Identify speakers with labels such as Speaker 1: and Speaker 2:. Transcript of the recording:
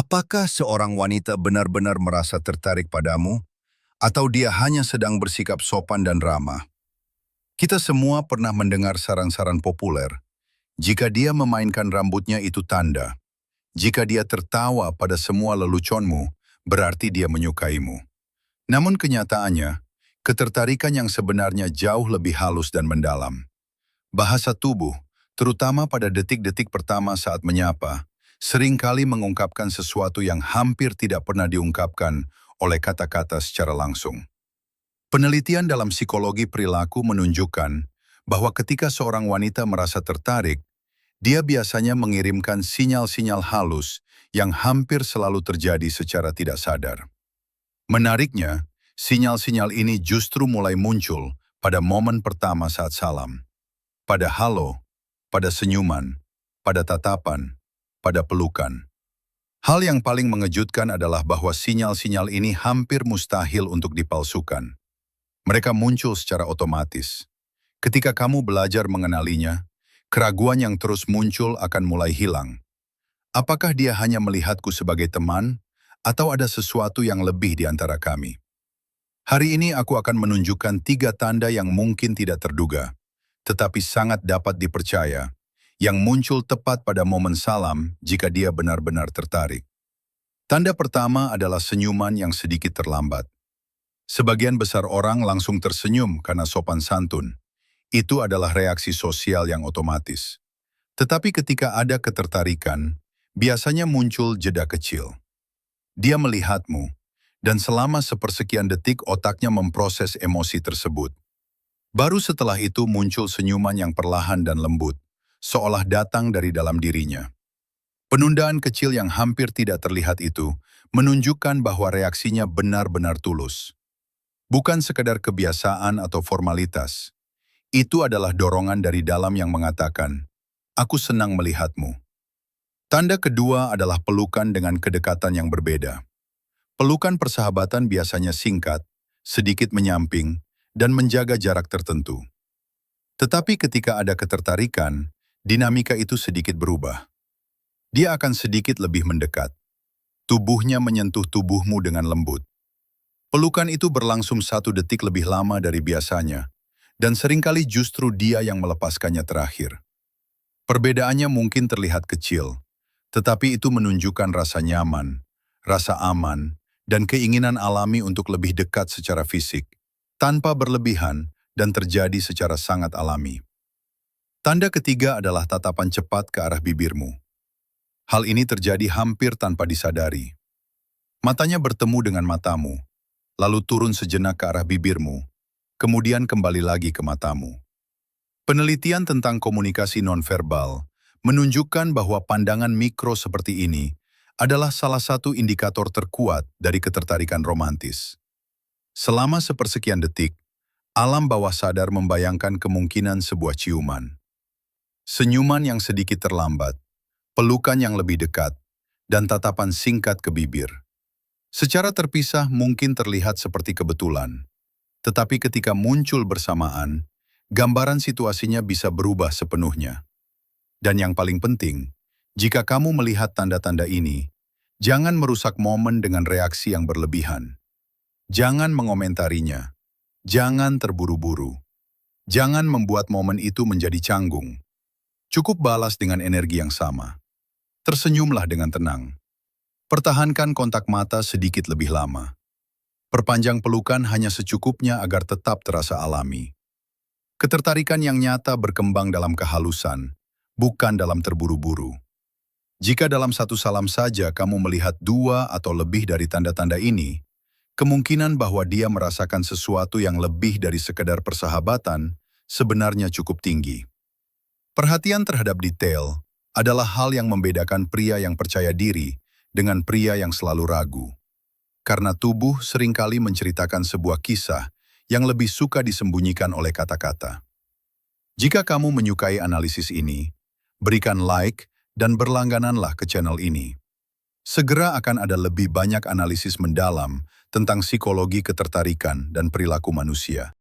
Speaker 1: Apakah seorang wanita benar-benar merasa tertarik padamu, atau dia hanya sedang bersikap sopan dan ramah? Kita semua pernah mendengar saran-saran populer. Jika dia memainkan rambutnya itu tanda. Jika dia tertawa pada semua leluconmu, berarti dia menyukaimu. Namun kenyataannya, ketertarikan yang sebenarnya jauh lebih halus dan mendalam. Bahasa tubuh, terutama pada detik-detik pertama saat menyapa, seringkali mengungkapkan sesuatu yang hampir tidak pernah diungkapkan oleh kata-kata secara langsung. Penelitian dalam psikologi perilaku menunjukkan bahwa ketika seorang wanita merasa tertarik, dia biasanya mengirimkan sinyal-sinyal halus yang hampir selalu terjadi secara tidak sadar. Menariknya, sinyal-sinyal ini justru mulai muncul pada momen pertama saat salam. Pada halo, pada senyuman, pada tatapan, pada pelukan. Hal yang paling mengejutkan adalah bahwa sinyal-sinyal ini hampir mustahil untuk dipalsukan. Mereka muncul secara otomatis. Ketika kamu belajar mengenalinya, keraguan yang terus muncul akan mulai hilang. Apakah dia hanya melihatku sebagai teman, atau ada sesuatu yang lebih di antara kami? Hari ini aku akan menunjukkan 3 tanda yang mungkin tidak terduga, tetapi sangat dapat dipercaya, yang muncul tepat pada momen salam jika dia benar-benar tertarik. Tanda pertama adalah senyuman yang sedikit terlambat. Sebagian besar orang langsung tersenyum karena sopan santun. Itu adalah reaksi sosial yang otomatis. Tetapi ketika ada ketertarikan, biasanya muncul jeda kecil. Dia melihatmu, dan selama sepersekian detik otaknya memproses emosi tersebut. Baru setelah itu muncul senyuman yang perlahan dan lembut, seolah datang dari dalam dirinya. Penundaan kecil yang hampir tidak terlihat itu menunjukkan bahwa reaksinya benar-benar tulus. Bukan sekadar kebiasaan atau formalitas. Itu adalah dorongan dari dalam yang mengatakan, "Aku senang melihatmu." Tanda kedua adalah pelukan dengan kedekatan yang berbeda. Pelukan persahabatan biasanya singkat, sedikit menyamping, dan menjaga jarak tertentu. Tetapi ketika ada ketertarikan, dinamika itu sedikit berubah. Dia akan sedikit lebih mendekat. Tubuhnya menyentuh tubuhmu dengan lembut. Pelukan itu berlangsung 1 detik lebih lama dari biasanya, dan seringkali justru dia yang melepaskannya terakhir. Perbedaannya mungkin terlihat kecil, tetapi itu menunjukkan rasa nyaman, rasa aman, dan keinginan alami untuk lebih dekat secara fisik, tanpa berlebihan dan terjadi secara sangat alami. Tanda ketiga adalah tatapan cepat ke arah bibirmu. Hal ini terjadi hampir tanpa disadari. Matanya bertemu dengan matamu, lalu turun sejenak ke arah bibirmu, kemudian kembali lagi ke matamu. Penelitian tentang komunikasi nonverbal menunjukkan bahwa pandangan mikro seperti ini adalah salah satu indikator terkuat dari ketertarikan romantis. Selama sepersekian detik, alam bawah sadar membayangkan kemungkinan sebuah ciuman. Senyuman yang sedikit terlambat, pelukan yang lebih dekat, dan tatapan singkat ke bibir. Secara terpisah mungkin terlihat seperti kebetulan, tetapi ketika muncul bersamaan, gambaran situasinya bisa berubah sepenuhnya. Dan yang paling penting, jika kamu melihat tanda-tanda ini, jangan merusak momen dengan reaksi yang berlebihan. Jangan mengomentarinya. Jangan terburu-buru. Jangan membuat momen itu menjadi canggung. Cukup balas dengan energi yang sama. Tersenyumlah dengan tenang. Pertahankan kontak mata sedikit lebih lama. Perpanjang pelukan hanya secukupnya agar tetap terasa alami. Ketertarikan yang nyata berkembang dalam kehalusan, bukan dalam terburu-buru. Jika dalam satu salam saja kamu melihat 2 atau lebih dari tanda-tanda ini, kemungkinan bahwa dia merasakan sesuatu yang lebih dari sekedar persahabatan sebenarnya cukup tinggi. Perhatian terhadap detail adalah hal yang membedakan pria yang percaya diri dengan pria yang selalu ragu. Karena tubuh seringkali menceritakan sebuah kisah yang lebih suka disembunyikan oleh kata-kata. Jika kamu menyukai analisis ini, berikan like dan berlanggananlah ke channel ini. Segera akan ada lebih banyak analisis mendalam tentang psikologi ketertarikan dan perilaku manusia.